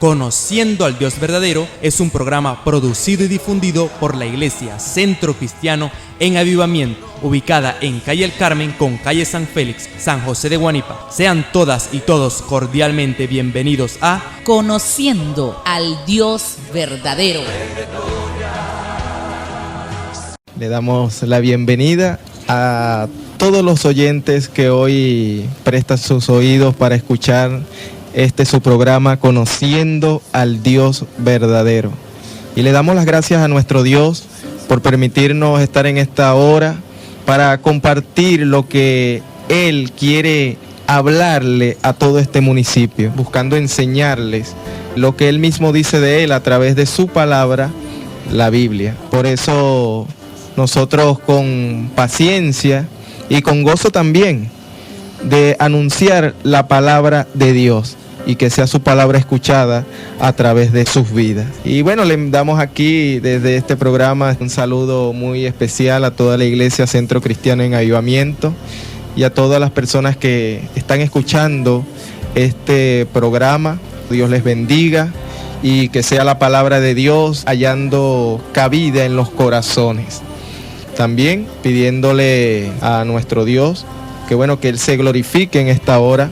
Conociendo al Dios verdadero es un programa producido y difundido por la Iglesia Centro Cristiano en Avivamiento, ubicada en calle El Carmen con calle San Félix, San José de Guanipa. Sean todas y todos cordialmente bienvenidos a Conociendo al Dios verdadero. Le damos la bienvenida a todos los oyentes que hoy prestan sus oídos para escuchar su programa Conociendo al Dios verdadero. Y le damos las gracias a nuestro Dios por permitirnos estar en esta hora para compartir lo que Él quiere hablarle a todo este municipio, buscando enseñarles lo que Él mismo dice de Él a través de su palabra, la Biblia. Por eso nosotros con paciencia y con gozo también de anunciar la palabra de Dios y que sea su palabra escuchada a través de sus vidas. Y bueno, le damos aquí desde este programa un saludo muy especial a toda la Iglesia Centro Cristiano en Avivamiento y a todas las personas que están escuchando este programa. Dios les bendiga y que sea la palabra de Dios hallando cabida en los corazones. También pidiéndole a nuestro Dios que Él se glorifique en esta hora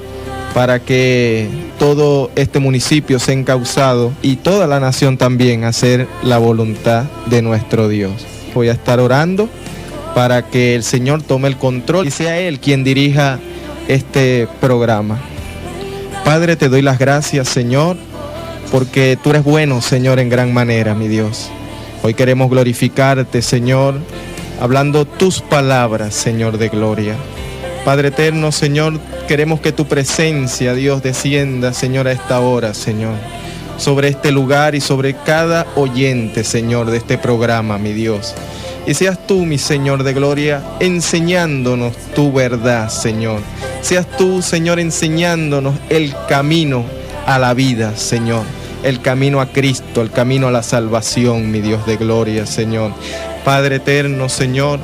para que todo este municipio sea encauzado y toda la nación también a hacer la voluntad de nuestro Dios. Voy a estar orando para que el Señor tome el control y sea Él quien dirija este programa. Padre, te doy las gracias, Señor, porque tú eres bueno, Señor, en gran manera, mi Dios. Hoy queremos glorificarte, Señor, hablando tus palabras, Señor de gloria. Padre eterno, Señor, queremos que tu presencia, Dios, descienda, Señor, a esta hora, Señor, sobre este lugar y sobre cada oyente, Señor, de este programa, mi Dios. Y seas tú, mi Señor de gloria, enseñándonos tu verdad, Señor. Seas tú, Señor, enseñándonos el camino a la vida, Señor. El camino a Cristo, el camino a la salvación, mi Dios de gloria, Señor. Padre eterno, Señor,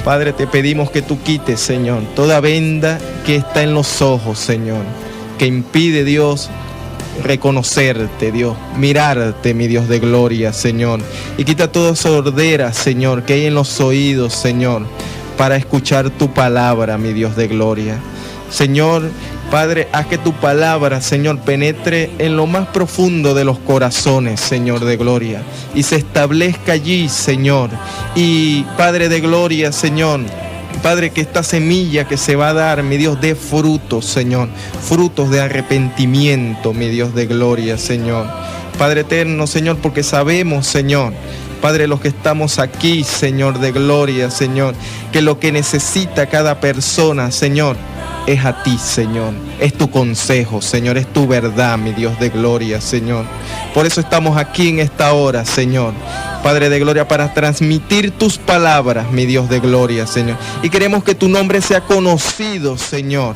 Padre, te pedimos que tú quites, Señor, toda venda que está en los ojos, Señor, que impide, Dios, reconocerte, Dios, mirarte, mi Dios de gloria, Señor. Y quita toda sordera, Señor, que hay en los oídos, Señor, para escuchar tu palabra, mi Dios de gloria. Señor, Padre, haz que tu palabra, Señor, penetre en lo más profundo de los corazones, Señor de gloria, y se establezca allí, Señor. Y Padre de gloria, Señor, Padre, que esta semilla que se va a dar, mi Dios, dé frutos, Señor, frutos de arrepentimiento, mi Dios de gloria, Señor. Padre eterno, Señor, porque sabemos, Señor, Padre, los que estamos aquí, Señor de gloria, Señor, que lo que necesita cada persona, Señor, es a ti, Señor, es tu consejo, Señor, es tu verdad, mi Dios de gloria, Señor. Por eso estamos aquí en esta hora, Señor, Padre de gloria, para transmitir tus palabras, mi Dios de gloria, Señor. Y queremos que tu nombre sea conocido, Señor,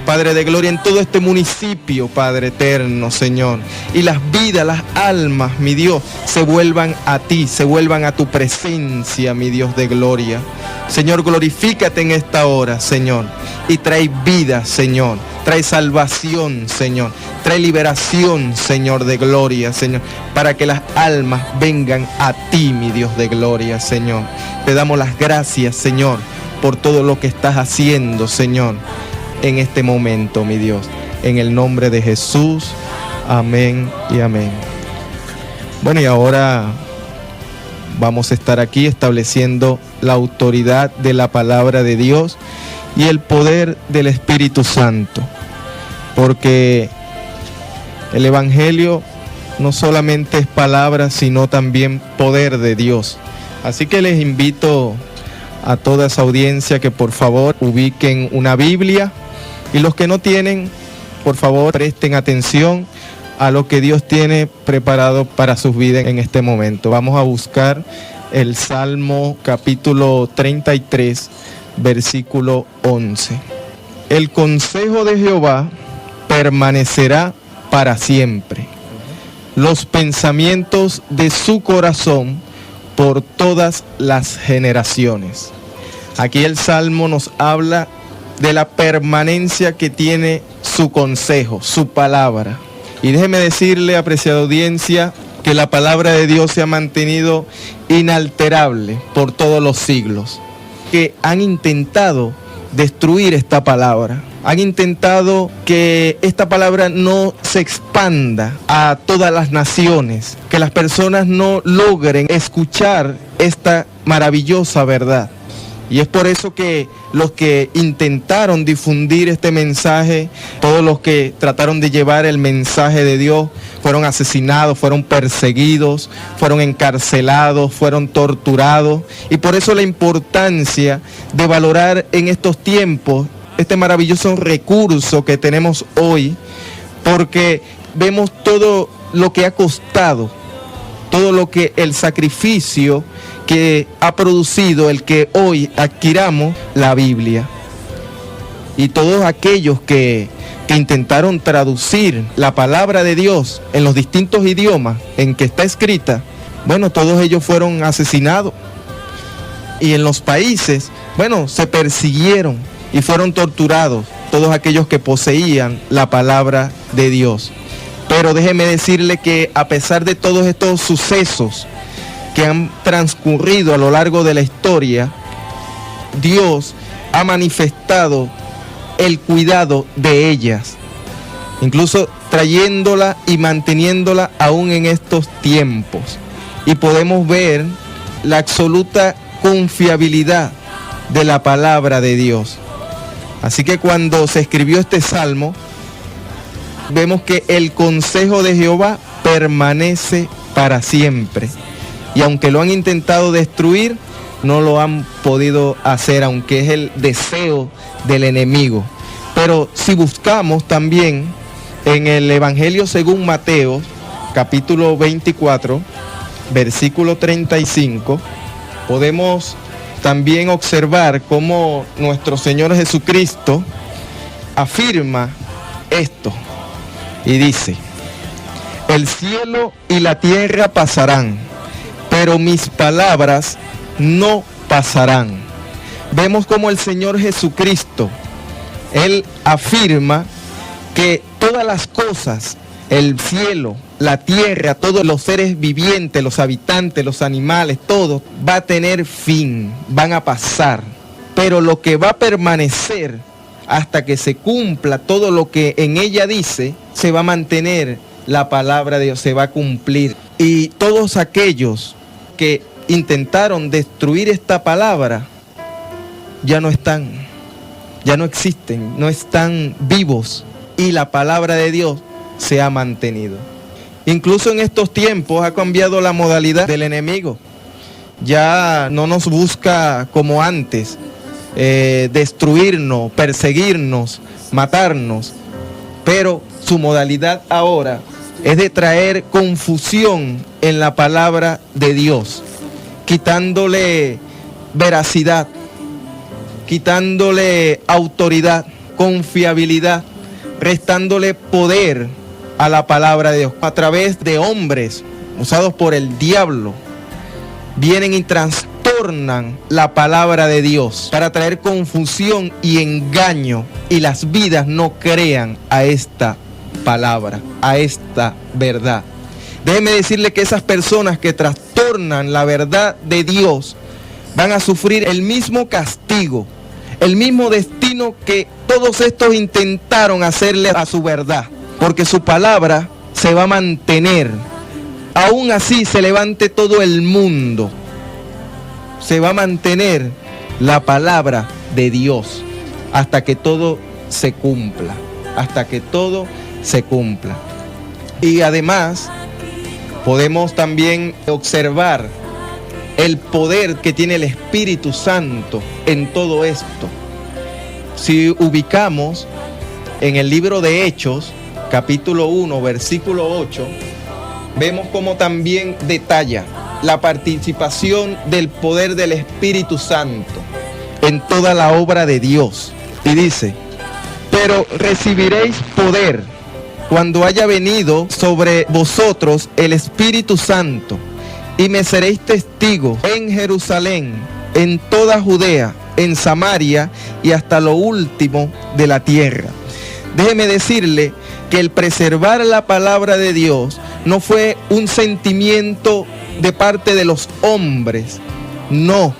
Padre de gloria, en todo este municipio, Padre eterno, Señor. Y las vidas, las almas, mi Dios, se vuelvan a ti, se vuelvan a tu presencia, mi Dios de gloria. Señor, glorifícate en esta hora, Señor, y trae vida, Señor, trae salvación, Señor, trae liberación, Señor de gloria, Señor, para que las almas vengan a ti, mi Dios de gloria, Señor. Te damos las gracias, Señor, por todo lo que estás haciendo, Señor, en este momento, mi Dios, en el nombre de Jesús, amén y amén. Bueno, y ahora vamos a estar aquí estableciendo la autoridad de la palabra de Dios y el poder del Espíritu Santo, porque el Evangelio no solamente es palabra, sino también poder de Dios. Así que les invito a toda esa audiencia que por favor ubiquen una Biblia, y los que no tienen, por favor presten atención a lo que Dios tiene preparado para sus vidas en este momento. Vamos a buscar el Salmo capítulo 33, versículo 11. El consejo de Jehová permanecerá para siempre, los pensamientos de su corazón por todas las generaciones. Aquí el Salmo nos habla de la permanencia que tiene su consejo, su palabra. Y déjeme decirle, apreciada audiencia, que la palabra de Dios se ha mantenido inalterable por todos los siglos. Que han intentado destruir esta palabra. Han intentado que esta palabra no se expanda a todas las naciones, que las personas no logren escuchar esta maravillosa verdad. Y es por eso que los que intentaron difundir este mensaje, todos los que trataron de llevar el mensaje de Dios, fueron asesinados, fueron perseguidos, fueron encarcelados, fueron torturados. Y por eso la importancia de valorar en estos tiempos este maravilloso recurso que tenemos hoy, porque vemos todo lo que ha costado, todo lo que el sacrificio que ha producido el que hoy adquiramos la Biblia. Y todos aquellos que intentaron traducir la palabra de Dios en los distintos idiomas en que está escrita, bueno, todos ellos fueron asesinados. Y en los países, bueno, se persiguieron y fueron torturados todos aquellos que poseían la palabra de Dios. Pero déjeme decirle que a pesar de todos estos sucesos que han transcurrido a lo largo de la historia, Dios ha manifestado el cuidado de ellas, incluso trayéndola y manteniéndola aún en estos tiempos. Y podemos ver la absoluta confiabilidad de la palabra de Dios. Así que cuando se escribió este salmo, vemos que el consejo de Jehová permanece para siempre. Y aunque lo han intentado destruir, no lo han podido hacer, aunque es el deseo del enemigo. Pero si buscamos también en el Evangelio según Mateo, capítulo 24, versículo 35, podemos también observar cómo nuestro Señor Jesucristo afirma esto y dice: el cielo y la tierra pasarán, pero mis palabras no pasarán. Vemos como el Señor Jesucristo, Él afirma que todas las cosas, el cielo, la tierra, todos los seres vivientes, los habitantes, los animales, todo va a tener fin, van a pasar. Pero lo que va a permanecer hasta que se cumpla todo lo que en ella dice, se va a mantener la palabra de Dios, se va a cumplir. Y todos aquellos que intentaron destruir esta palabra ya no están, ya no existen, no están vivos, y la palabra de Dios se ha mantenido. Incluso en estos tiempos ha cambiado la modalidad del enemigo. Ya no nos busca como antes, destruirnos, perseguirnos, matarnos, pero su modalidad ahora es de traer confusión en la palabra de Dios, quitándole veracidad, quitándole autoridad, confiabilidad, restándole poder a la palabra de Dios. A través de hombres usados por el diablo, vienen y trastornan la palabra de Dios para traer confusión y engaño, y las vidas no crean a esta palabra, a esta verdad. Déjeme decirle que esas personas que trastornan la verdad de Dios van a sufrir el mismo castigo, el mismo destino que todos estos intentaron hacerle a su verdad, porque su palabra se va a mantener. Aún así se levante todo el mundo, se va a mantener la palabra de Dios hasta que todo se cumpla, hasta que todo se cumpla. Y además podemos también observar el poder que tiene el Espíritu Santo en todo esto. Si ubicamos en el libro de Hechos, capítulo 1, versículo 8, vemos cómo también detalla la participación del poder del Espíritu Santo en toda la obra de Dios. Y dice: pero recibiréis poder cuando haya venido sobre vosotros el Espíritu Santo, y me seréis testigos en Jerusalén, en toda Judea, en Samaria y hasta lo último de la tierra. Déjeme decirle que el preservar la palabra de Dios no fue un sentimiento de parte de los hombres, no,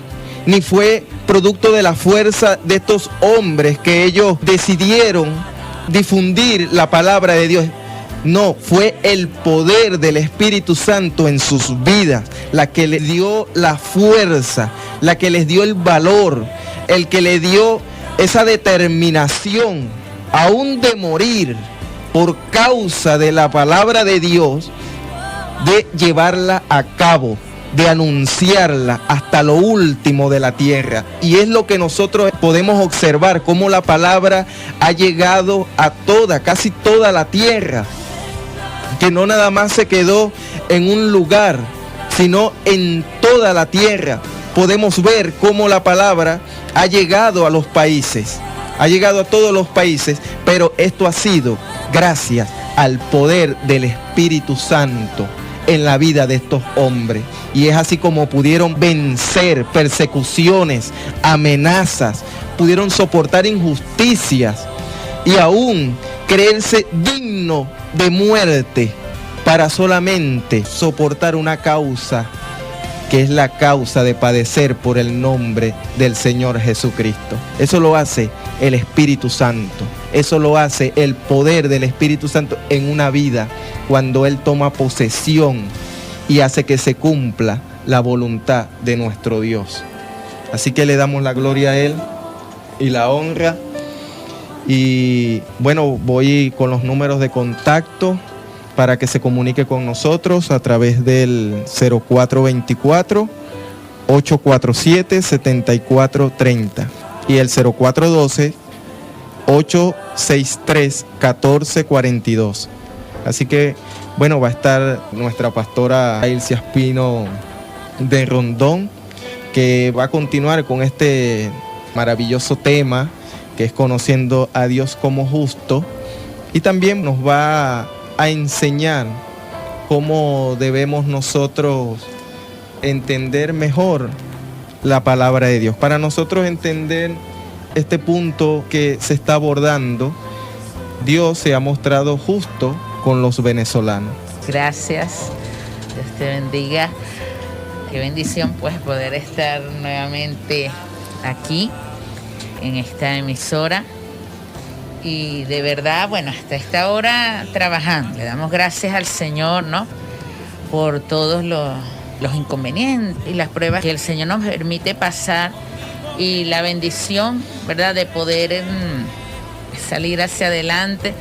ni fue producto de la fuerza de estos hombres que ellos decidieron difundir la palabra de Dios. No, fue el poder del Espíritu Santo en sus vidas, la que les dio la fuerza, la que les dio el valor, el que les dio esa determinación, aún de morir por causa de la palabra de Dios, de llevarla a cabo, de anunciarla hasta lo último de la tierra. Y es lo que nosotros podemos observar, cómo la palabra ha llegado a casi toda la tierra, que no nada más se quedó en un lugar, sino en toda la tierra. Podemos ver cómo la palabra ha llegado a los países, ha llegado a todos los países, pero esto ha sido gracias al poder del Espíritu Santo en la vida de estos hombres. Y es así como pudieron vencer persecuciones, amenazas, pudieron soportar injusticias y aún creerse digno de muerte para solamente soportar una causa que es la causa de padecer por el nombre del Señor Jesucristo. Eso lo hace el Espíritu Santo. Eso lo hace el poder del Espíritu Santo en una vida cuando Él toma posesión y hace que se cumpla la voluntad de nuestro Dios. Así que le damos la gloria a Él y la honra. Y bueno, voy con los números de contacto para que se comunique con nosotros a través del 0424-847-7430 y el 0412-863-1442. Así que, bueno, va a estar nuestra pastora Ailcia Espino de Rondón, que va a continuar con este maravilloso tema que es conociendo a Dios como justo, y también nos va a enseñar cómo debemos nosotros entender mejor la palabra de Dios. Para nosotros entender este punto que se está abordando, Dios se ha mostrado justo con los venezolanos. Gracias, Dios te bendiga. Qué bendición pues poder estar nuevamente aquí en esta emisora. Y de verdad, bueno, hasta esta hora trabajando. Le damos gracias al Señor, ¿no? Por todos los inconvenientes y las pruebas que el Señor nos permite pasar. Y la bendición, ¿verdad?, de poder salir hacia adelante.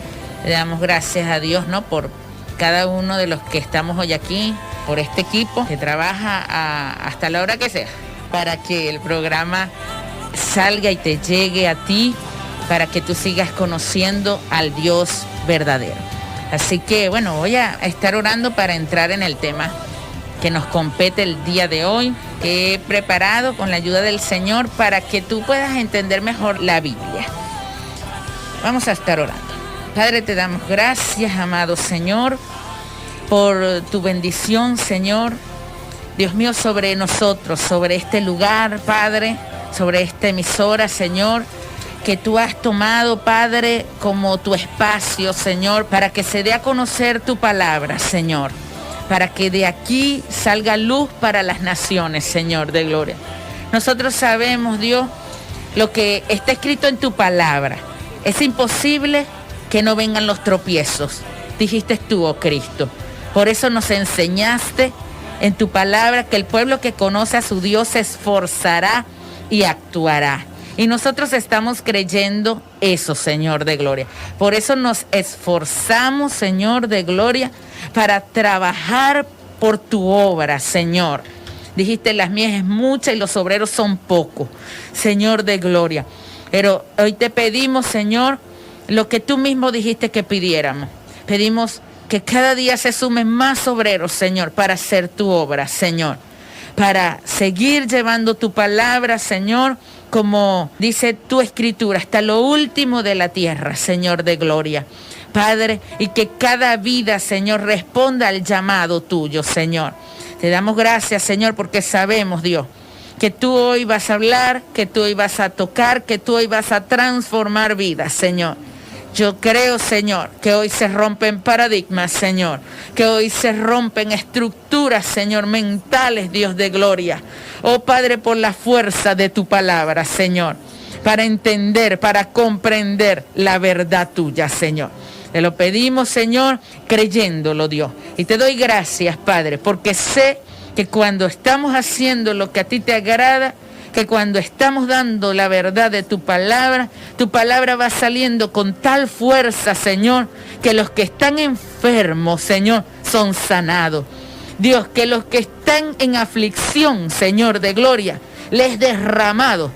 Le damos gracias a Dios, ¿no?, por cada uno de los que estamos hoy aquí, por este equipo que trabaja hasta la hora que sea, para que el programa salga y te llegue a ti, para que tú sigas conociendo al Dios verdadero. Así que, bueno, voy a estar orando para entrar en el tema que nos compete el día de hoy, que he preparado con la ayuda del Señor para que tú puedas entender mejor la Biblia. Vamos a estar orando. Padre, te damos gracias, amado Señor, por tu bendición, Señor. Dios mío, sobre nosotros, sobre este lugar, Padre, sobre esta emisora, Señor, que tú has tomado, Padre, como tu espacio, Señor, para que se dé a conocer tu palabra, Señor, para que de aquí salga luz para las naciones, Señor de gloria. Nosotros sabemos, Dios, lo que está escrito en tu palabra. Es imposible que no vengan los tropiezos, dijiste tú, oh Cristo. Por eso nos enseñaste en tu palabra que el pueblo que conoce a su Dios se esforzará y actuará. Y nosotros estamos creyendo eso, Señor de gloria. Por eso nos esforzamos, Señor de gloria, para trabajar por tu obra, Señor. Dijiste, las mies es mucha y los obreros son pocos, Señor de gloria. Pero hoy te pedimos, Señor, lo que tú mismo dijiste que pidiéramos. Pedimos que cada día se sumen más obreros, Señor, para hacer tu obra, Señor. Para seguir llevando tu palabra, Señor, como dice tu escritura, hasta lo último de la tierra, Señor de gloria. Padre, y que cada vida, Señor, responda al llamado tuyo, Señor. Te damos gracias, Señor, porque sabemos, Dios, que tú hoy vas a hablar, que tú hoy vas a tocar, que tú hoy vas a transformar vidas, Señor. Yo creo, Señor, que hoy se rompen paradigmas, Señor, que hoy se rompen estructuras, Señor, mentales, Dios de gloria. Oh Padre, por la fuerza de tu palabra, Señor, para entender, para comprender la verdad tuya, Señor. Te lo pedimos, Señor, creyéndolo, Dios. Y te doy gracias, Padre, porque sé que cuando estamos haciendo lo que a ti te agrada, que cuando estamos dando la verdad de tu palabra va saliendo con tal fuerza, Señor, que los que están enfermos, Señor, son sanados. Dios, que los que están en aflicción, Señor, de gloria, les derramado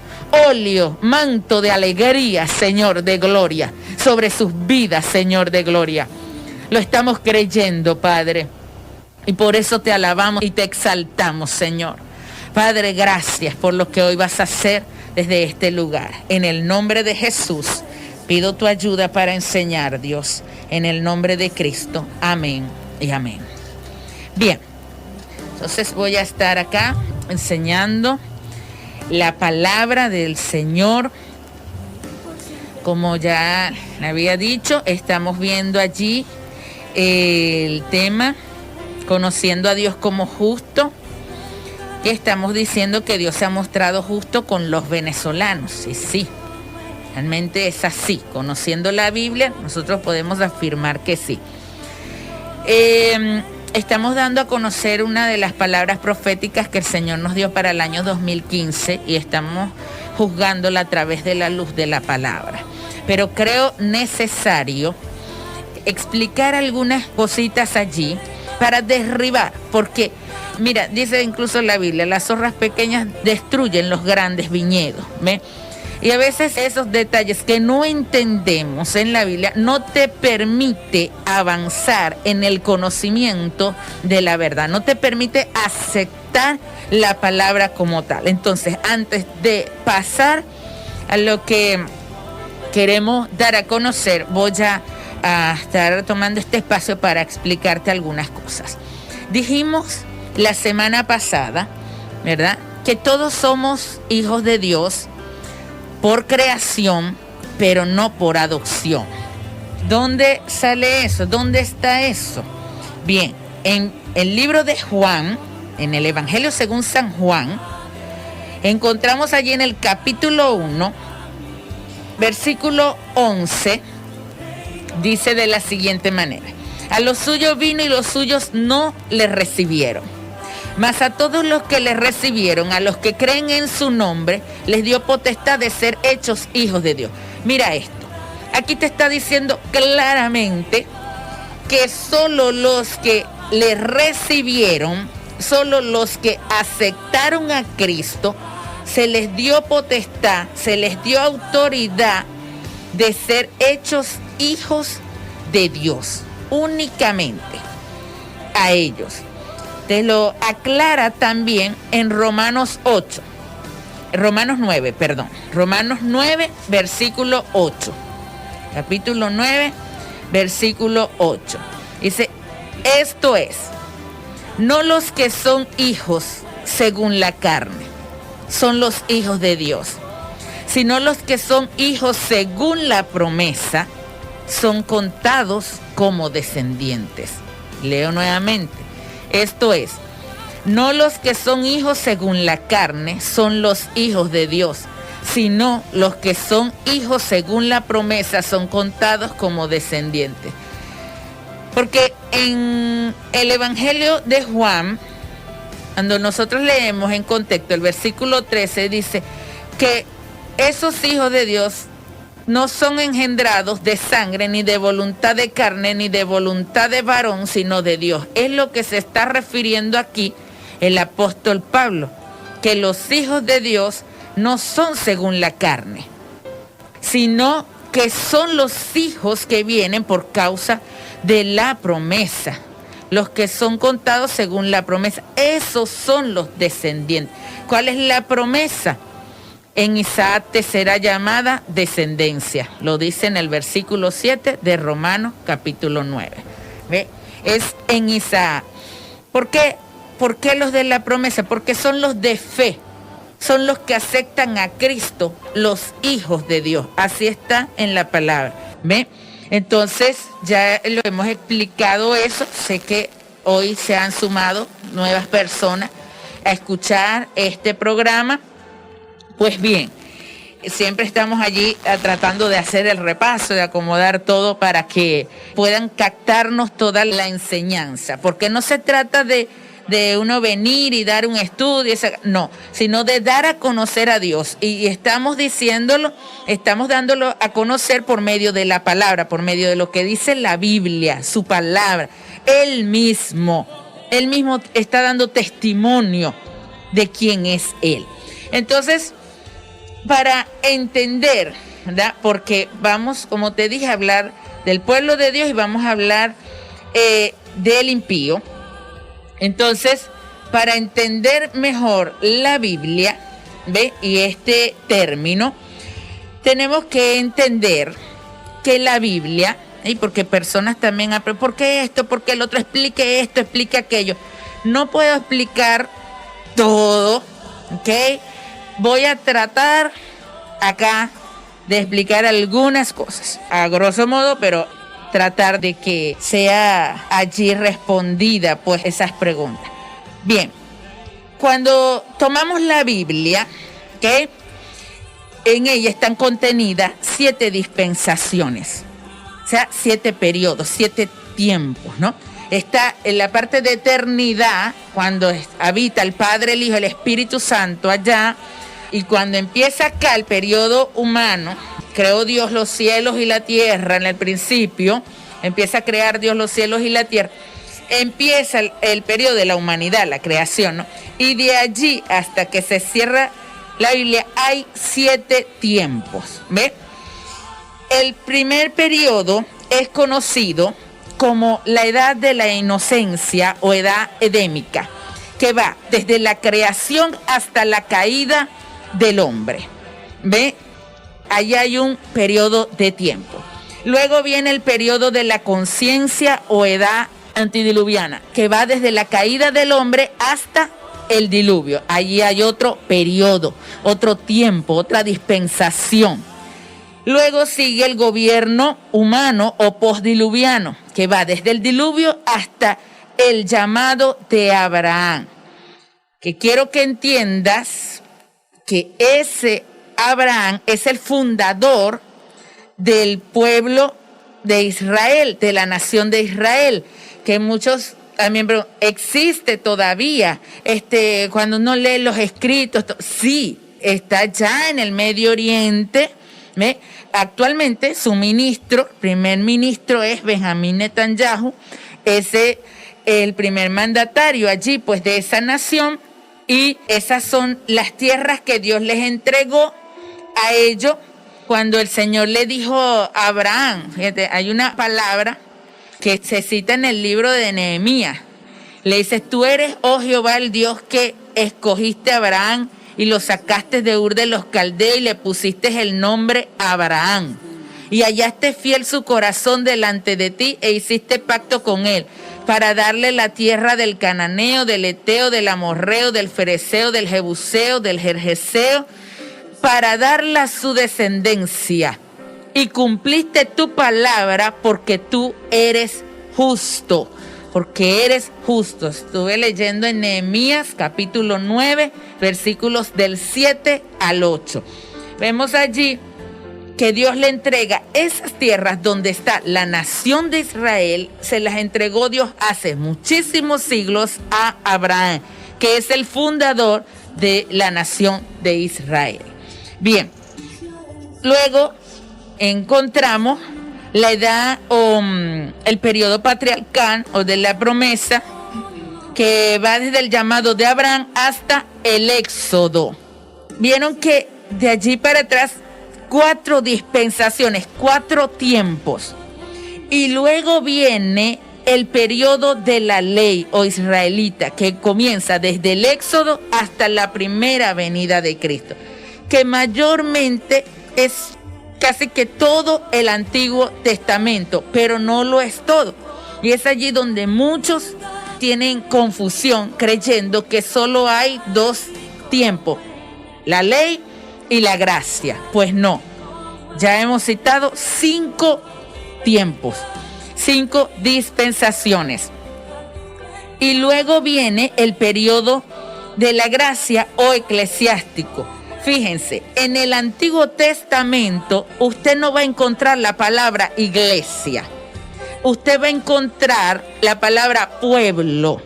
óleo, manto de alegría, Señor, de gloria, sobre sus vidas, Señor, de gloria. Lo estamos creyendo, Padre, y por eso te alabamos y te exaltamos, Señor. Padre, gracias por lo que hoy vas a hacer desde este lugar. En el nombre de Jesús, pido tu ayuda para enseñar, Dios. En el nombre de Cristo. Amén y amén. Bien, entonces voy a estar acá enseñando la palabra del Señor. Como ya había dicho, estamos viendo allí el tema, conociendo a Dios como justo. Que estamos diciendo que Dios se ha mostrado justo con los venezolanos. Y sí, realmente es así. Conociendo la Biblia, nosotros podemos afirmar que sí. Estamos dando a conocer una de las palabras proféticas que el Señor nos dio para el año 2015 y estamos juzgándola a través de la luz de la palabra. Pero creo necesario explicar algunas cositas allí para derribar, porque mira, dice incluso la Biblia, las zorras pequeñas destruyen los grandes viñedos, ¿ve? Y a veces esos detalles que no entendemos en la Biblia no te permite avanzar en el conocimiento de la verdad, no te permite aceptar la palabra como tal. Entonces, antes de pasar a lo que queremos dar a conocer, voy a estar tomando este espacio para explicarte algunas cosas. Dijimos la semana pasada, ¿verdad?, que todos somos hijos de Dios por creación, pero no por adopción. ¿Dónde sale eso? ¿Dónde está eso? Bien, en el libro de Juan, en el Evangelio según San Juan, encontramos allí en el capítulo 1, versículo 11, dice de la siguiente manera: a los suyos vino y los suyos no le recibieron. Mas a todos los que le recibieron, a los que creen en su nombre, les dio potestad de ser hechos hijos de Dios. Mira esto. Aquí te está diciendo claramente que solo los que le recibieron, solo los que aceptaron a Cristo, se les dio potestad, se les dio autoridad de ser hechos hijos de Dios. Únicamente a ellos. Te lo aclara también en Romanos 9, versículo 8. Capítulo 9, versículo 8. Dice, esto es, no los que son hijos según la carne, son los hijos de Dios, sino los que son hijos según la promesa, son contados como descendientes. Leo nuevamente. Esto es, no los que son hijos según la carne son los hijos de Dios, sino los que son hijos según la promesa son contados como descendientes. Porque en el Evangelio de Juan, cuando nosotros leemos en contexto el versículo 13, dice que esos hijos de Dios no son engendrados de sangre, ni de voluntad de carne, ni de voluntad de varón, sino de Dios. Es lo que se está refiriendo aquí el apóstol Pablo, que los hijos de Dios no son según la carne, sino que son los hijos que vienen por causa de la promesa. Los que son contados según la promesa, esos son los descendientes. ¿Cuál es la promesa? En Isaac te será llamada descendencia. Lo dice en el versículo 7 de Romanos capítulo 9. ¿Ve? Es en Isaac. ¿Por qué? ¿Por qué los de la promesa? Porque son los de fe. Son los que aceptan a Cristo, los hijos de Dios. Así está en la palabra. ¿Ve? Entonces, ya lo hemos explicado eso. Sé que hoy se han sumado nuevas personas a escuchar este programa. Pues bien, siempre estamos allí tratando de hacer el repaso, de acomodar todo para que puedan captarnos toda la enseñanza, porque no se trata de uno venir y dar un estudio, no, sino de dar a conocer a Dios. Y estamos diciéndolo, estamos dándolo a conocer por medio de la palabra, por medio de lo que dice la Biblia, su palabra. Él mismo está dando testimonio de quién es Él. Entonces, para entender, ¿verdad? Porque vamos, como te dije, a hablar del pueblo de Dios y vamos a hablar del impío. Entonces, para entender mejor la Biblia, ¿ve? Y este término, tenemos que entender que la Biblia, y porque personas también, ¿por qué esto? ¿Por qué el otro? Explique esto, explique aquello. No puedo explicar todo, ¿ok? Voy a tratar acá de explicar algunas cosas, a grosso modo, pero tratar de que sea allí respondida pues esas preguntas. Bien, cuando tomamos la Biblia, ¿ok? En ella están contenidas 7 dispensaciones, o sea, 7 periodos, 7 tiempos, ¿no? Está en la parte de eternidad, cuando habita el Padre, el Hijo, el Espíritu Santo allá, y cuando empieza acá el periodo humano, creó Dios los cielos y la tierra en el principio, empieza a crear Dios los cielos y la tierra, empieza el periodo de la humanidad, la creación, ¿no? Y de allí hasta que se cierra la Biblia hay 7 tiempos, ¿ves? El primer periodo es conocido como la edad de la inocencia o edad edémica, que va desde la creación hasta la caída del hombre. ¿Ve? Allí hay un periodo de tiempo. Luego viene el periodo de la conciencia o edad antediluviana, que va desde la caída del hombre hasta el diluvio. Allí hay otro periodo, otro tiempo, otra dispensación. Luego sigue el gobierno humano o postdiluviano, que va desde el diluvio hasta el llamado de Abraham. Que quiero que entiendas que ese Abraham es el fundador del pueblo de Israel, de la nación de Israel, que muchos también preguntan, ¿existe todavía? Cuando uno lee los escritos, sí, está ya en el Medio Oriente. ¿Ve? Actualmente su primer ministro es Benjamín Netanyahu, es el primer mandatario allí pues de esa nación, y esas son las tierras que Dios les entregó a ellos cuando el Señor le dijo a Abraham. Fíjate, hay una palabra que se cita en el libro de Nehemías. Le dice, tú eres, oh Jehová, el Dios que escogiste a Abraham y lo sacaste de Ur de los Caldeos y le pusiste el nombre Abraham. Y hallaste fiel su corazón delante de ti e hiciste pacto con él para darle la tierra del cananeo, del eteo, del amorreo, del fereceo, del jebuseo, del gergeseo, para darla a su descendencia. Y cumpliste tu palabra porque tú eres justo. Porque eres justo. Estuve leyendo en Nehemías capítulo 9, versículos del 7 al 8. Vemos allí que Dios le entrega esas tierras donde está la nación de Israel, se las entregó Dios hace muchísimos siglos a Abraham, que es el fundador de la nación de Israel. Bien, luego encontramos la edad o el periodo patriarcal o de la promesa, que va desde el llamado de Abraham hasta el Éxodo. Vieron que de allí para atrás 4 dispensaciones, 4 tiempos. Y luego viene el periodo de la ley o israelita, que comienza desde el Éxodo hasta la primera venida de Cristo, que mayormente es casi que todo el Antiguo Testamento, pero no lo es todo. Y es allí donde muchos tienen confusión creyendo que solo hay 2 tiempos, la ley y la gracia. Pues no, ya hemos citado 5 tiempos, 5 dispensaciones. Y luego viene el periodo de la gracia o eclesiástico. Fíjense, en el Antiguo Testamento usted no va a encontrar la palabra iglesia. Usted va a encontrar la palabra pueblo.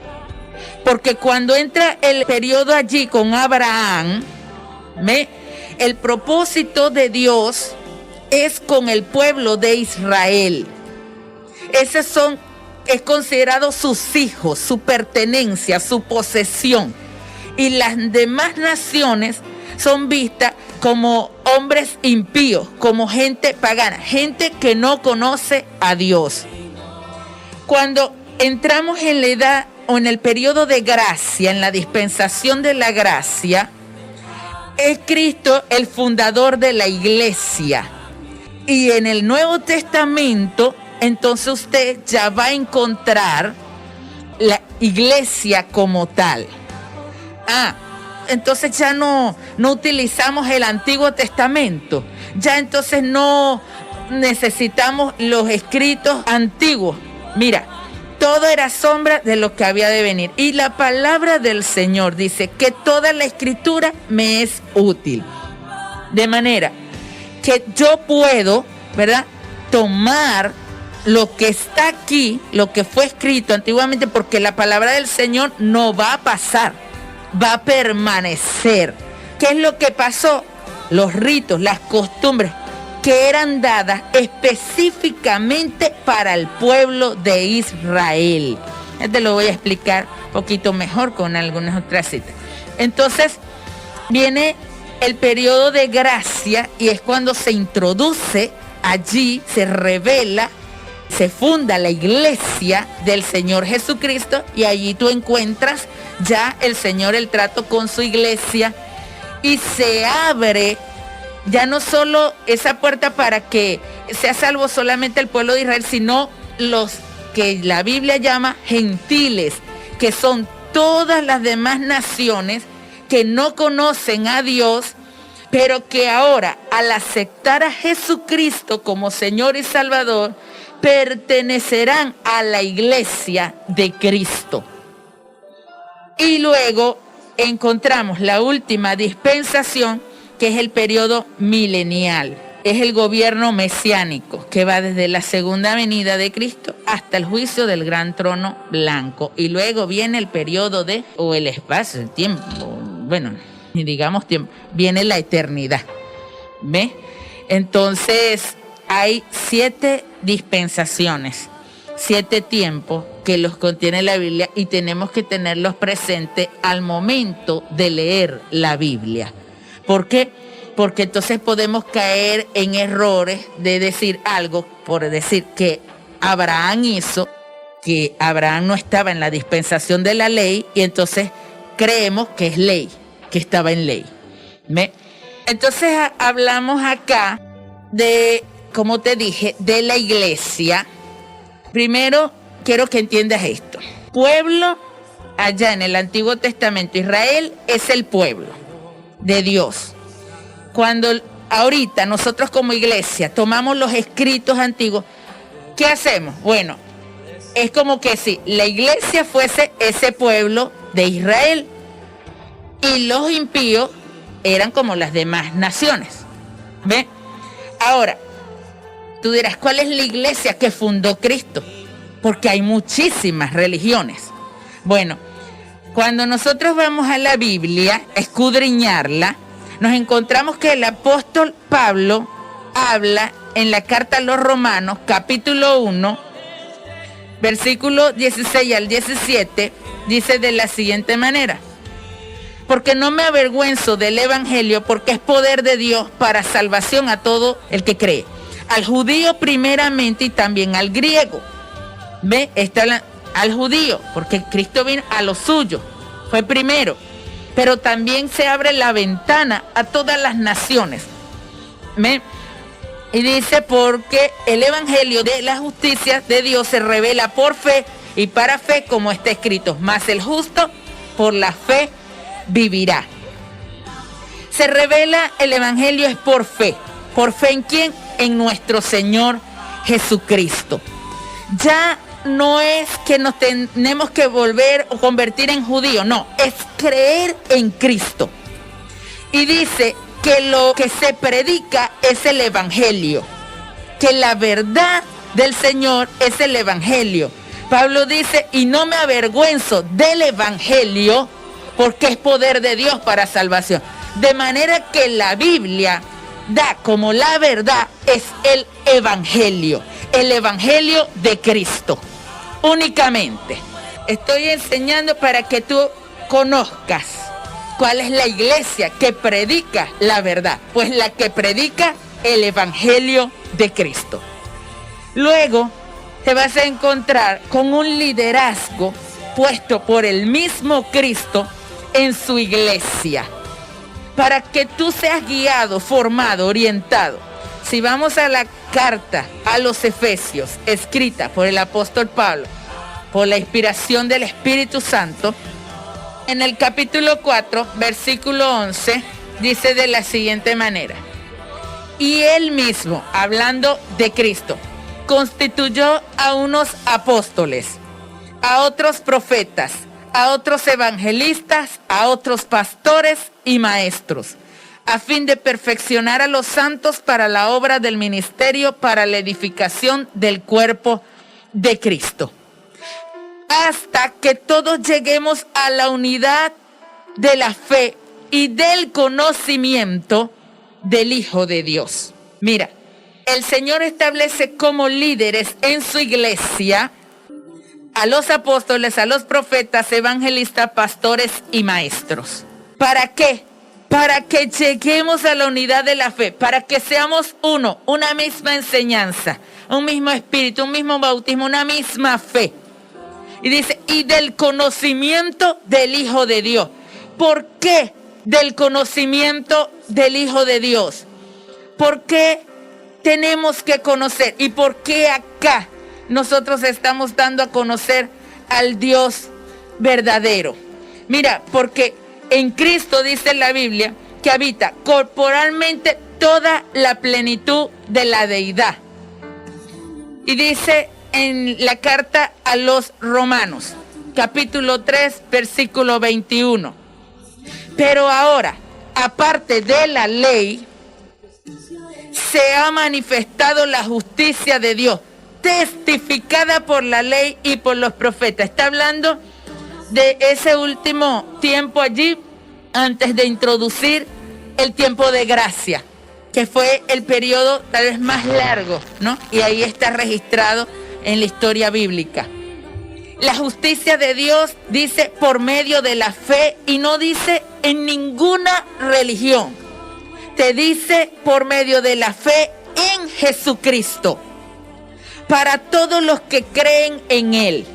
Porque cuando entra el periodo allí con Abraham, el propósito de Dios es con el pueblo de Israel. Es considerado sus hijos, su pertenencia, su posesión. Y las demás naciones son vistas como hombres impíos, como gente pagana, gente que no conoce a Dios. Cuando entramos en la edad o en el periodo de gracia, en la dispensación de la gracia, es Cristo el fundador de la iglesia. Y en el Nuevo Testamento, entonces usted ya va a encontrar la iglesia como tal. Entonces ya no utilizamos el Antiguo Testamento. Ya entonces no necesitamos los escritos antiguos. Mira, todo era sombra de lo que había de venir. Y la palabra del Señor dice que toda la escritura me es útil. De manera que yo puedo, ¿verdad?, tomar lo que está aquí, lo que fue escrito antiguamente, porque la palabra del Señor no va a pasar, va a permanecer. ¿Qué es lo que pasó? Los ritos, las costumbres que eran dadas específicamente para el pueblo de Israel. Ya te lo voy a explicar un poquito mejor con algunas otras citas. Entonces, viene el periodo de gracia y es cuando se introduce allí, se revela, se funda la iglesia del Señor Jesucristo y allí tú encuentras ya el Señor, el trato con su iglesia y se abre ya no solo esa puerta para que sea salvo solamente el pueblo de Israel, sino los que la Biblia llama gentiles, que son todas las demás naciones que no conocen a Dios, pero que ahora al aceptar a Jesucristo como Señor y Salvador, pertenecerán a la iglesia de Cristo. Y luego encontramos la última dispensación, que es el periodo milenial. Es el gobierno mesiánico que va desde la segunda venida de Cristo hasta el juicio del gran trono blanco. Y luego viene el periodo o el espacio, el tiempo, bueno, digamos tiempo, viene la eternidad. ¿Ve? Entonces hay 7 dispensaciones, 7 tiempos que los contiene la Biblia y tenemos que tenerlos presentes al momento de leer la Biblia. ¿Por qué? Porque entonces podemos caer en errores de decir algo, por decir que Abraham hizo, que Abraham no estaba en la dispensación de la ley y entonces creemos que es ley, que estaba en ley. Entonces hablamos acá de, como te dije, de la iglesia. Primero quiero que entiendas esto. Pueblo, allá en el Antiguo Testamento, Israel es el pueblo de Dios. Cuando ahorita nosotros como iglesia tomamos los escritos antiguos, ¿qué hacemos? Bueno, es como que si la iglesia fuese ese pueblo de Israel y los impíos eran como las demás naciones. ¿Ve? Ahora, tú dirás, ¿cuál es la iglesia que fundó Cristo? Porque hay muchísimas religiones. Bueno, cuando nosotros vamos a la Biblia a escudriñarla, nos encontramos que el apóstol Pablo habla en la carta a los Romanos, capítulo 1, versículo 16 al 17, dice de la siguiente manera: porque no me avergüenzo del evangelio, porque es poder de Dios para salvación a todo el que cree, al judío primeramente y también al griego. ¿Ve? Al judío, porque Cristo vino a los suyos, fue primero, pero también se abre la ventana a todas las naciones. ¿Ve? Y dice, porque el evangelio de la justicia de Dios se revela por fe y para fe, como está escrito, mas el justo por la fe vivirá. Se revela el evangelio es por fe. ¿Por fe en quién? En nuestro Señor Jesucristo. Ya no es que nos tenemos que volver o convertir en judíos, no, es creer en Cristo. Y dice que lo que se predica es el evangelio, que la verdad del Señor es el evangelio. Pablo dice, y no me avergüenzo del evangelio, porque es poder de Dios para salvación. De manera que la Biblia da como la verdad es el evangelio de Cristo, únicamente. Estoy enseñando para que tú conozcas cuál es la iglesia que predica la verdad, pues la que predica el evangelio de Cristo. Luego te vas a encontrar con un liderazgo puesto por el mismo Cristo en su iglesia, para que tú seas guiado, formado, orientado. Si vamos a la carta a los Efesios, escrita por el apóstol Pablo, por la inspiración del Espíritu Santo, en el capítulo 4, versículo 11, dice de la siguiente manera: y él mismo, hablando de Cristo, constituyó a unos apóstoles, a otros profetas, a otros evangelistas, a otros pastores y maestros, a fin de perfeccionar a los santos para la obra del ministerio, para la edificación del cuerpo de Cristo, hasta que todos lleguemos a la unidad de la fe y del conocimiento del Hijo de Dios. Mira, el Señor establece como líderes en su iglesia a los apóstoles, a los profetas, evangelistas, pastores y maestros. ¿Para qué? Para que lleguemos a la unidad de la fe, para que seamos uno, una misma enseñanza, un mismo espíritu, un mismo bautismo, una misma fe. Y dice, y del conocimiento del Hijo de Dios. ¿Por qué del conocimiento del Hijo de Dios? ¿Por qué tenemos que conocer? ¿Y por qué acá nosotros estamos dando a conocer al Dios verdadero? Mira, porque en Cristo dice la Biblia que habita corporalmente toda la plenitud de la deidad. Y dice en la carta a los Romanos, capítulo 3, versículo 21. Pero ahora, aparte de la ley, se ha manifestado la justicia de Dios, testificada por la ley y por los profetas. Está hablando de ese último tiempo allí, antes de introducir el tiempo de gracia, que fue el periodo tal vez más largo, ¿no? Y ahí está registrado en la historia bíblica. La justicia de Dios dice por medio de la fe, y no dice en ninguna religión. Te dice por medio de la fe en Jesucristo, para todos los que creen en Él.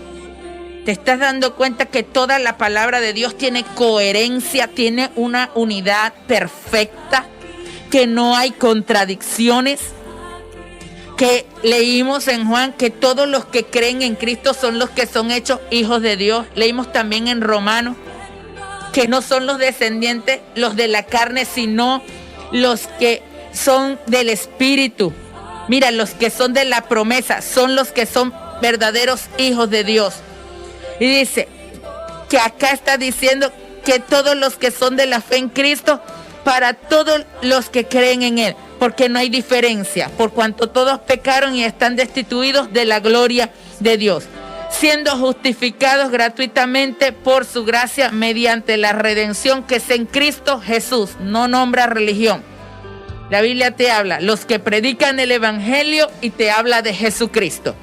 ¿Te estás dando cuenta que toda la palabra de Dios tiene coherencia, tiene una unidad perfecta, que no hay contradicciones? Que leímos en Juan que todos los que creen en Cristo son los que son hechos hijos de Dios. Leímos también en Romanos que no son los descendientes, los de la carne, sino los que son del Espíritu. Mira, los que son de la promesa son los que son verdaderos hijos de Dios. Y dice que acá está diciendo que todos los que son de la fe en Cristo, para todos los que creen en Él, porque no hay diferencia, por cuanto todos pecaron y están destituidos de la gloria de Dios, siendo justificados gratuitamente por su gracia mediante la redención que es en Cristo Jesús. No nombra religión. La Biblia te habla, los que predican el evangelio, y te habla de Jesucristo,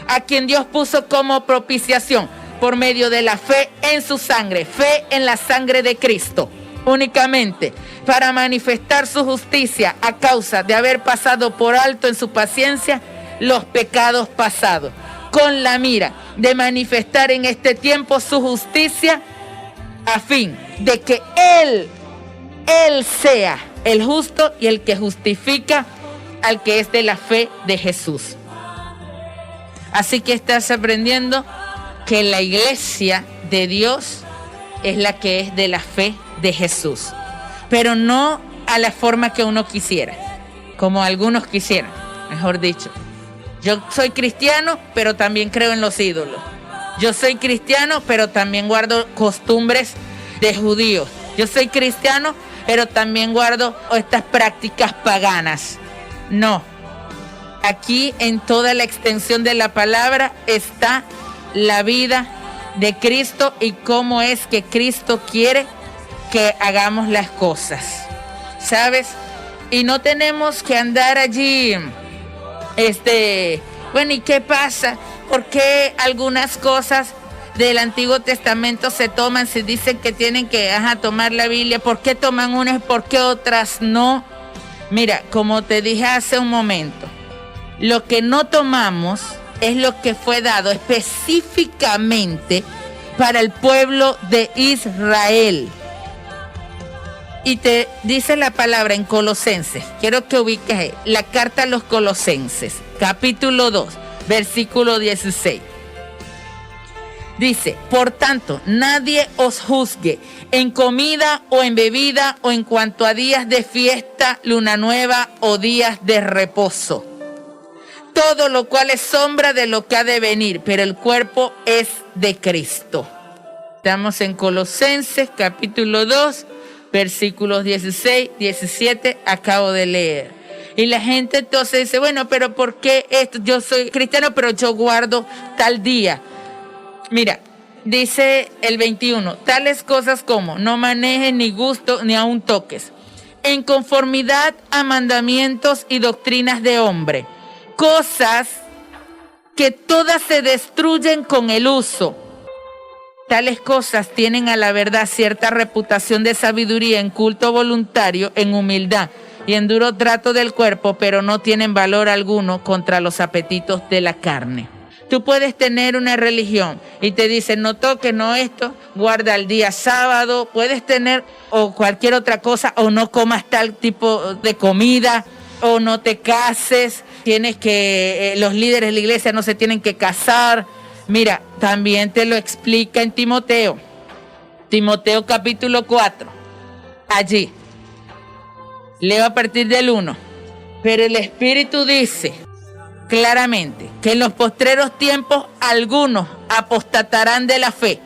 a quien Dios puso como propiciación por medio de la fe en su sangre, fe en la sangre de Cristo, únicamente para manifestar su justicia a causa de haber pasado por alto en su paciencia los pecados pasados, con la mira de manifestar en este tiempo su justicia, a fin de que Él sea el justo y el que justifica al que es de la fe de Jesús. Así que estás aprendiendo que la iglesia de Dios es la que es de la fe de Jesús, pero no a la forma que uno quisiera, como algunos quisieran, mejor dicho. Yo soy cristiano, pero también creo en los ídolos. Yo soy cristiano, pero también guardo costumbres de judíos. Yo soy cristiano, pero también guardo estas prácticas paganas. No. Aquí en toda la extensión de la palabra está la vida de Cristo y cómo es que Cristo quiere que hagamos las cosas. ¿Sabes? Y no tenemos que andar allí, bueno, ¿y qué pasa? ¿Por qué algunas cosas del Antiguo Testamento se toman? Se dicen que tienen que tomar la Biblia. ¿Por qué toman unas y por qué otras no? Mira, como te dije hace un momento, lo que no tomamos es lo que fue dado específicamente para el pueblo de Israel. Y te dice la palabra en Colosenses, quiero que ubiques la carta a los Colosenses, capítulo 2, versículo 16. Dice, por tanto, nadie os juzgue en comida o en bebida o en cuanto a días de fiesta, luna nueva o días de reposo. Todo lo cual es sombra de lo que ha de venir, pero el cuerpo es de Cristo. Estamos en Colosenses, capítulo 2, versículos 16, 17, acabo de leer. Y la gente entonces dice, bueno, pero ¿por qué esto? Yo soy cristiano, pero yo guardo tal día. Mira, dice el 21, tales cosas como no manejes ni gusto ni aun toques, en conformidad a mandamientos y doctrinas de hombre, cosas que todas se destruyen con el uso. Tales cosas tienen a la verdad cierta reputación de sabiduría en culto voluntario, en humildad y en duro trato del cuerpo, pero no tienen valor alguno contra los apetitos de la carne. Tú puedes tener una religión y te dicen no toques, no esto, guarda el día sábado, puedes tener o cualquier otra cosa, o no comas tal tipo de comida, o no te cases, tienes que, los líderes de la iglesia no se tienen que casar. Mira, también te lo explica en Timoteo. Timoteo capítulo 4. Allí. Leo a partir del 1. Pero el Espíritu dice claramente que en los postreros tiempos algunos apostatarán de la fe,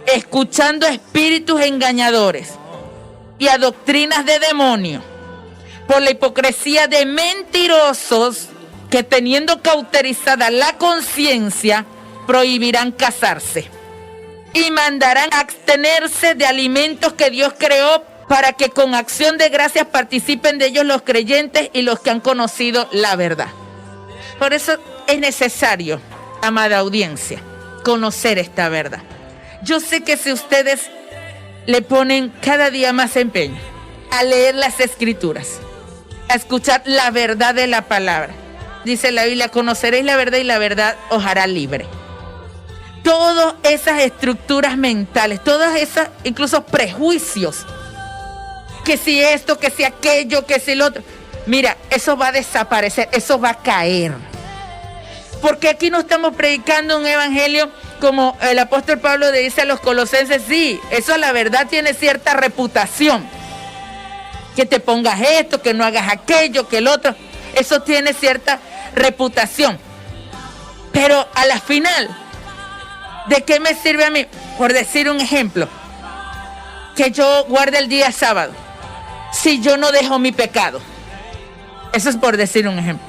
escuchando espíritus engañadores y a doctrinas de demonios, por la hipocresía de mentirosos que teniendo cauterizada la conciencia, prohibirán casarse y mandarán abstenerse de alimentos que Dios creó para que con acción de gracias participen de ellos los creyentes y los que han conocido la verdad. Por eso es necesario, amada audiencia, conocer esta verdad. Yo sé que si ustedes le ponen cada día más empeño a leer las Escrituras, a escuchar la verdad de la palabra, dice la Biblia, conoceréis la verdad y la verdad os hará libre. Todas esas estructuras mentales, todas esas, incluso prejuicios, que si esto, que si aquello, que si lo otro, mira, eso va a desaparecer, eso va a caer. Porque aquí no estamos predicando un evangelio como el apóstol Pablo le dice a los colosenses, sí, eso la verdad tiene cierta reputación. Que te pongas esto, que no hagas aquello, que el otro, eso tiene cierta reputación. Pero a la final, ¿de qué me sirve a mí? Por decir un ejemplo, que yo guarde el día sábado, si yo no dejo mi pecado. Eso es por decir un ejemplo.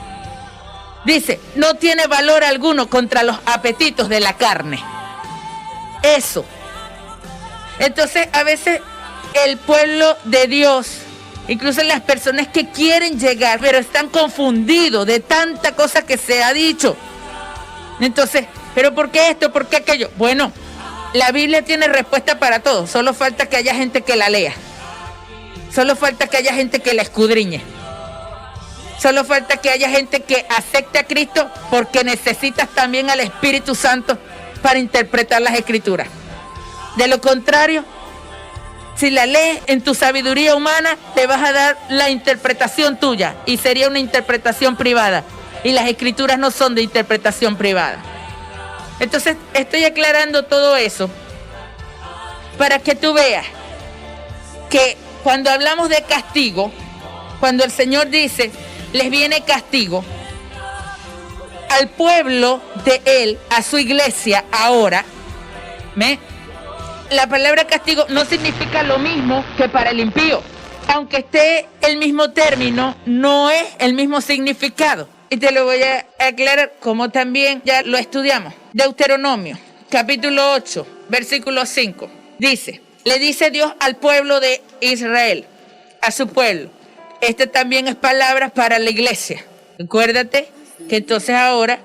Dice, no tiene valor alguno contra los apetitos de la carne. Eso. Entonces, a veces el pueblo de Dios, incluso las personas que quieren llegar, pero están confundidos de tanta cosa que se ha dicho. Entonces, ¿pero por qué esto? ¿Por qué aquello? Bueno, la Biblia tiene respuesta para todo. Solo falta que haya gente que la lea. Solo falta que haya gente que la escudriñe. Solo falta que haya gente que acepte a Cristo, porque necesitas también al Espíritu Santo para interpretar las Escrituras. De lo contrario, si la lees en tu sabiduría humana, te vas a dar la interpretación tuya y sería una interpretación privada. Y las Escrituras no son de interpretación privada. Entonces, estoy aclarando todo eso para que tú veas que cuando hablamos de castigo, cuando el Señor dice, les viene castigo, al pueblo de él, a su iglesia ahora. ¿Ve? La palabra castigo no significa lo mismo que para el impío. Aunque esté el mismo término, no es el mismo significado. Y te lo voy a aclarar como también ya lo estudiamos. Deuteronomio, capítulo 8, versículo 5. Dice, le dice Dios al pueblo de Israel, a su pueblo. Esta también es palabra para la iglesia. Acuérdate que entonces ahora,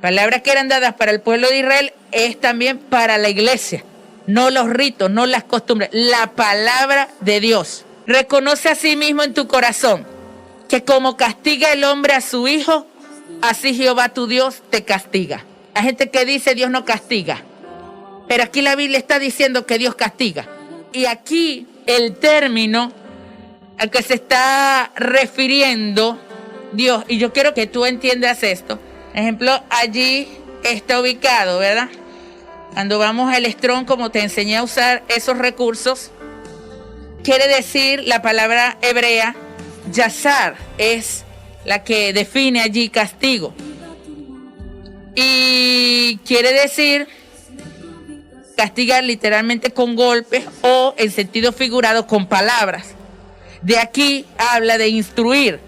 palabras que eran dadas para el pueblo de Israel es también para la iglesia. No los ritos, no las costumbres, la palabra de Dios. Reconoce a sí mismo en tu corazón que como castiga el hombre a su hijo, así Jehová tu Dios te castiga. Hay gente que dice Dios no castiga, pero aquí la Biblia está diciendo que Dios castiga. Y aquí el término al que se está refiriendo Dios, y yo quiero que tú entiendas esto. Ejemplo, allí está ubicado, ¿verdad? Cuando vamos al Strong, como te enseñé a usar esos recursos, quiere decir la palabra hebrea, yazar, es la que define allí castigo. Y quiere decir castigar literalmente con golpes o en sentido figurado con palabras. De aquí habla de instruir,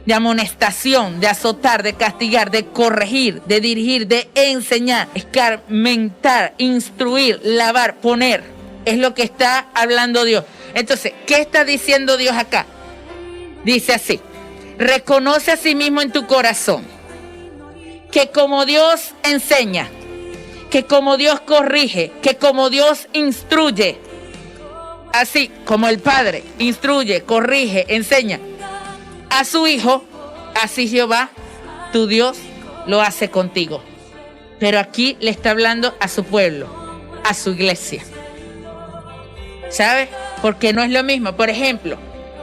de amonestación, de azotar, de castigar, de corregir, de dirigir, de enseñar, escarmentar, instruir, lavar, poner. Es lo que está hablando Dios. Entonces, ¿qué está diciendo Dios acá? Dice así, reconoce a sí mismo en tu corazón que como Dios enseña, que como Dios corrige, que como Dios instruye, así como el Padre instruye, corrige, enseña a su Hijo, así Jehová, tu Dios, lo hace contigo. Pero aquí le está hablando a su pueblo, a su iglesia. ¿Sabes? Porque no es lo mismo. Por ejemplo,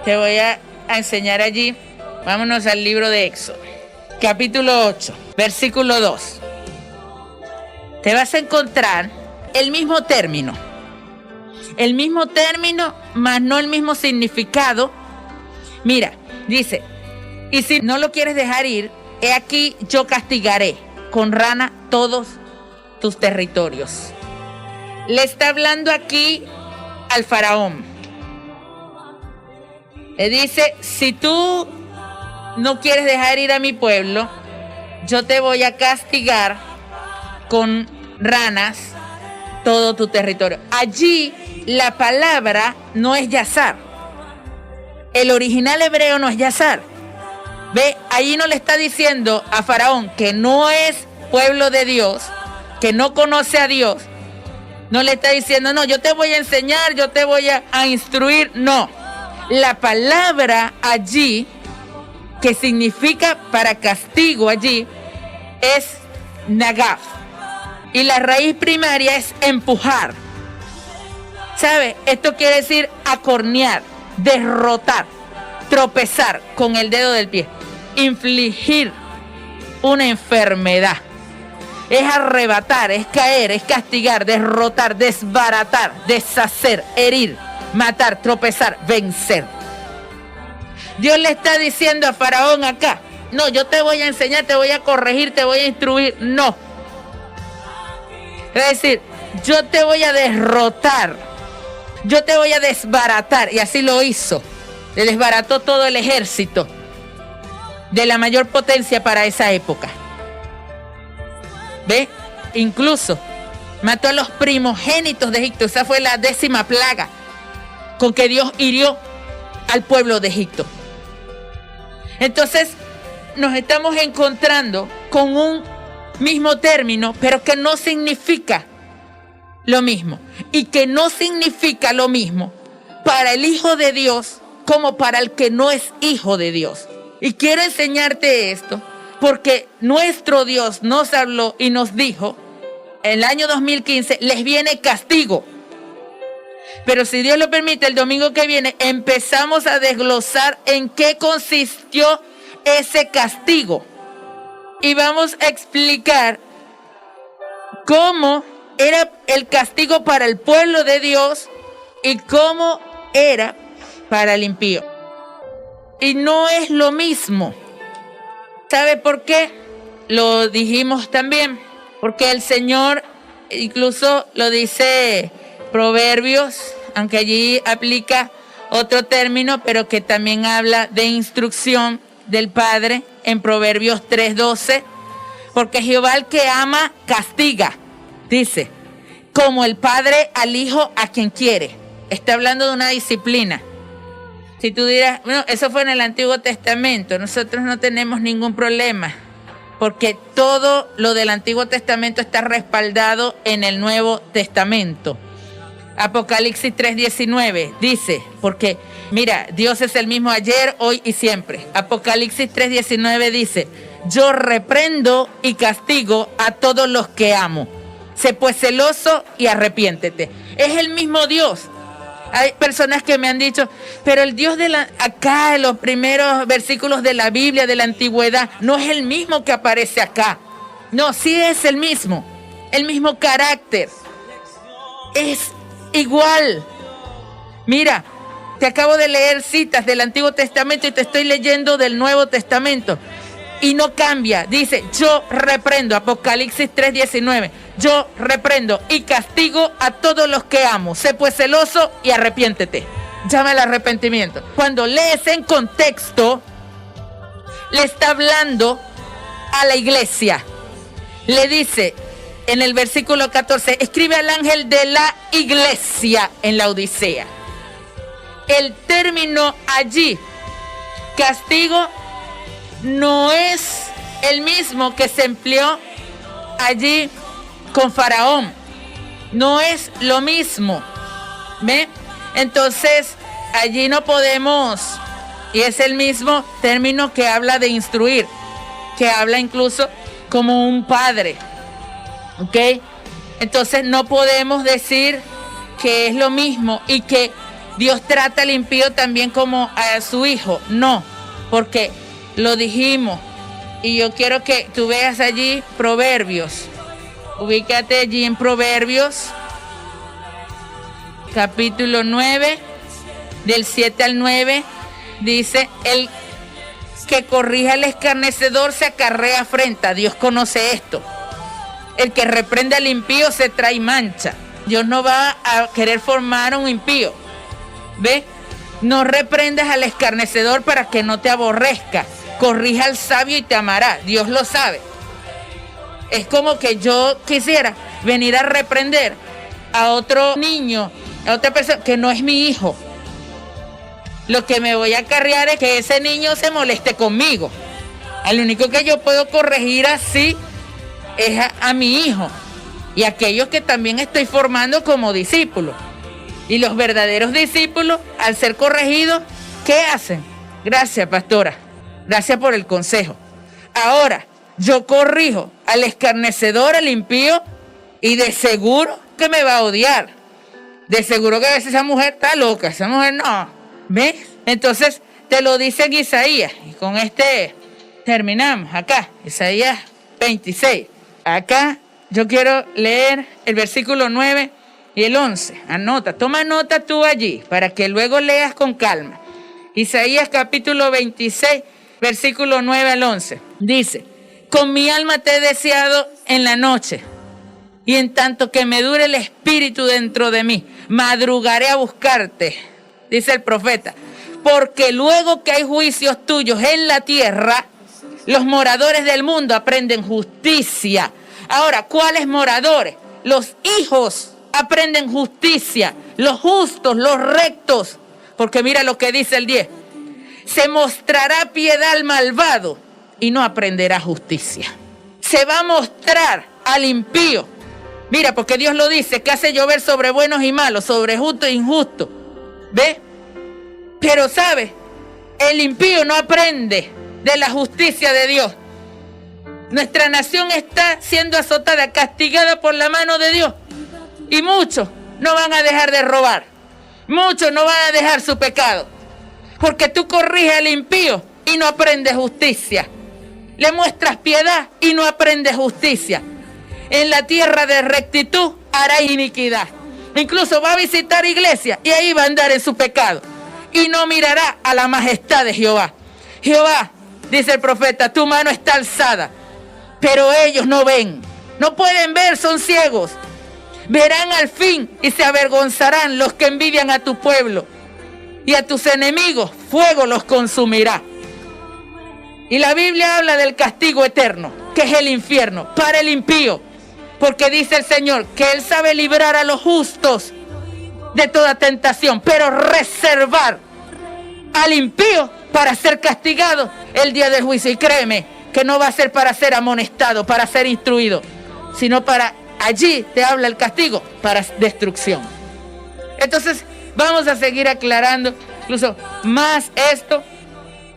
te voy a enseñar allí. Vámonos al libro de Éxodo, capítulo 8, versículo 2. Te vas a encontrar el mismo término. El mismo término, mas no el mismo significado. Mira, dice, y si no lo quieres dejar ir, he aquí yo castigaré con rana todos tus territorios. Le está hablando aquí al faraón. Le dice, si tú no quieres dejar ir a mi pueblo, yo te voy a castigar con ranas todo tu territorio. Allí la palabra no es yazar. El original hebreo no es yazar. Ve, ahí no le está diciendo a Faraón que no es pueblo de Dios, que no conoce a Dios. No le está diciendo, no, yo te voy a enseñar, yo te voy a instruir. No. La palabra allí, que significa para castigo allí, es nagaf. Y la raíz primaria es empujar. ¿Sabe? Esto quiere decir acornear, derrotar, tropezar con el dedo del pie, infligir una enfermedad. Es arrebatar, es caer, es castigar, derrotar, desbaratar, deshacer, herir, matar, tropezar, vencer. Dios le está diciendo a Faraón acá, no, yo te voy a enseñar, te voy a corregir, te voy a instruir. No. Es decir, yo te voy a derrotar, yo te voy a desbaratar. Y así lo hizo. Le desbarató todo el ejército de la mayor potencia para esa época. ¿Ve? Incluso mató a los primogénitos de Egipto. Esa fue la 10ª plaga con que Dios hirió al pueblo de Egipto. Entonces nos estamos encontrando con un mismo término, pero que no significa lo mismo. Y que no significa lo mismo para el Hijo de Dios como para el que no es hijo de Dios. Y quiero enseñarte esto porque nuestro Dios nos habló y nos dijo, en el año 2015, les viene castigo. Pero si Dios lo permite, el domingo que viene empezamos a desglosar en qué consistió ese castigo. Y vamos a explicar cómo era el castigo para el pueblo de Dios y cómo era para el impío. Y no es lo mismo. ¿Sabe por qué? lo dijimos también, porque el Señor incluso lo dice Proverbios, aunque allí aplica otro término, pero que también habla de instrucción del Padre en Proverbios 3:12, porque Jehová al que ama castiga, dice, como el Padre al Hijo a quien quiere. Está hablando de una disciplina. Si tú dirás, bueno, eso fue en el Antiguo Testamento, nosotros no tenemos ningún problema, porque todo lo del Antiguo Testamento está respaldado en el Nuevo Testamento. Apocalipsis 3:19 dice, porque mira, Dios es el mismo ayer, hoy y siempre. Apocalipsis 3:19 dice, yo reprendo y castigo a todos los que amo. Sé pues celoso y arrepiéntete. Es el mismo Dios. Hay personas que me han dicho, pero el Dios acá en los primeros versículos de la Biblia de la antigüedad no es el mismo que aparece acá. No, sí es el mismo carácter. Es igual. Mira, te acabo de leer citas del Antiguo Testamento y te estoy leyendo del Nuevo Testamento. Y no cambia. Dice, yo reprendo, Apocalipsis 3:19. Yo reprendo y castigo a todos los que amo. Sé pues celoso y arrepiéntete. Llama al arrepentimiento. Cuando lees en contexto, le está hablando a la iglesia. Le dice en el versículo 14, escribe al ángel de la iglesia en la Odisea. El término allí, castigo, no es el mismo que se empleó allí con Faraón. No es lo mismo. ¿Ve? Entonces, allí no podemos, y es el mismo término que habla de instruir, que habla incluso como un padre. ¿Ok? Entonces no podemos decir que es lo mismo y que Dios trata al impío también como a su hijo. No, porque lo dijimos. Y yo quiero que tú veas allí Proverbios. Ubícate allí en Proverbios, capítulo 9, del 7 al 9. Dice, el que corrija al escarnecedor se acarrea afrenta. Dios conoce esto. El que reprende al impío se trae mancha. Dios no va a querer formar un impío. ¿Ve? No reprendas al escarnecedor para que no te aborrezca. Corrija al sabio y te amará. Dios lo sabe. Es como que yo quisiera venir a reprender a otro niño, a otra persona que no es mi hijo. Lo que me voy a acarrear es que ese niño se moleste conmigo. Al único que yo puedo corregir así es a mi hijo y a aquellos que también estoy formando como discípulos. Y los verdaderos discípulos, al ser corregidos, ¿qué hacen? Gracias, pastora. Gracias por el consejo. Ahora, yo corrijo al escarnecedor, al impío, y de seguro que me va a odiar. De seguro que a veces esa mujer está loca, esa mujer no. ¿Ves? Entonces, te lo dice en Isaías. Y con este terminamos acá, Isaías 26. Acá yo quiero leer el versículo 9 y el 11. Anota, toma nota tú allí para que luego leas con calma. Isaías capítulo 26, versículo 9 al 11. Dice, con mi alma te he deseado en la noche, y en tanto que me dure el espíritu dentro de mí, madrugaré a buscarte, dice el profeta, porque luego que hay juicios tuyos en la tierra, los moradores del mundo aprenden justicia. Ahora, ¿cuáles moradores? Los hijos aprenden justicia, los justos, los rectos. Porque mira lo que dice el 10. Se mostrará piedad al malvado y no aprenderá justicia. Se va a mostrar al impío. Mira, porque Dios lo dice, que hace llover sobre buenos y malos, sobre justo e injusto. ¿Ve? Pero ¿sabe? El impío no aprende de la justicia de Dios. Nuestra nación está siendo azotada, castigada por la mano de Dios. Y muchos no van a dejar de robar. Muchos no van a dejar su pecado. Porque tú corriges al impío y no aprendes justicia. Le muestras piedad y no aprendes justicia. En la tierra de rectitud hará iniquidad. Incluso va a visitar iglesia y ahí va a andar en su pecado. Y no mirará a la majestad de Jehová. Jehová, dice el profeta, tu mano está alzada pero ellos no ven. No pueden ver, son ciegos. Verán al fin y se avergonzarán los que envidian a tu pueblo. Y a tus enemigos fuego los consumirá. Y la Biblia habla del castigo eterno, que es el infierno, para el impío. Porque dice el Señor que Él sabe librar a los justos de toda tentación, pero reservar al impío para ser castigado el día del juicio. Y créeme que no va a ser para ser amonestado, para ser instruido, sino para, allí te habla el castigo, para destrucción. Entonces vamos a seguir aclarando incluso más esto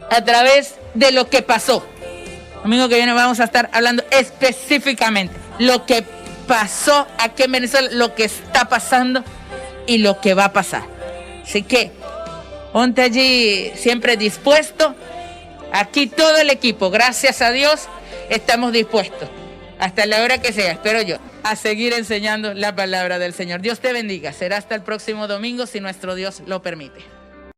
a través de lo que pasó. El domingo que viene vamos a estar hablando específicamente lo que pasó aquí en Venezuela, lo que está pasando y lo que va a pasar. Así que ponte allí siempre dispuesto. Aquí todo el equipo, gracias a Dios, estamos dispuestos hasta la hora que sea, espero yo, a seguir enseñando la palabra del Señor. Dios te bendiga. Será hasta el próximo domingo si nuestro Dios lo permite.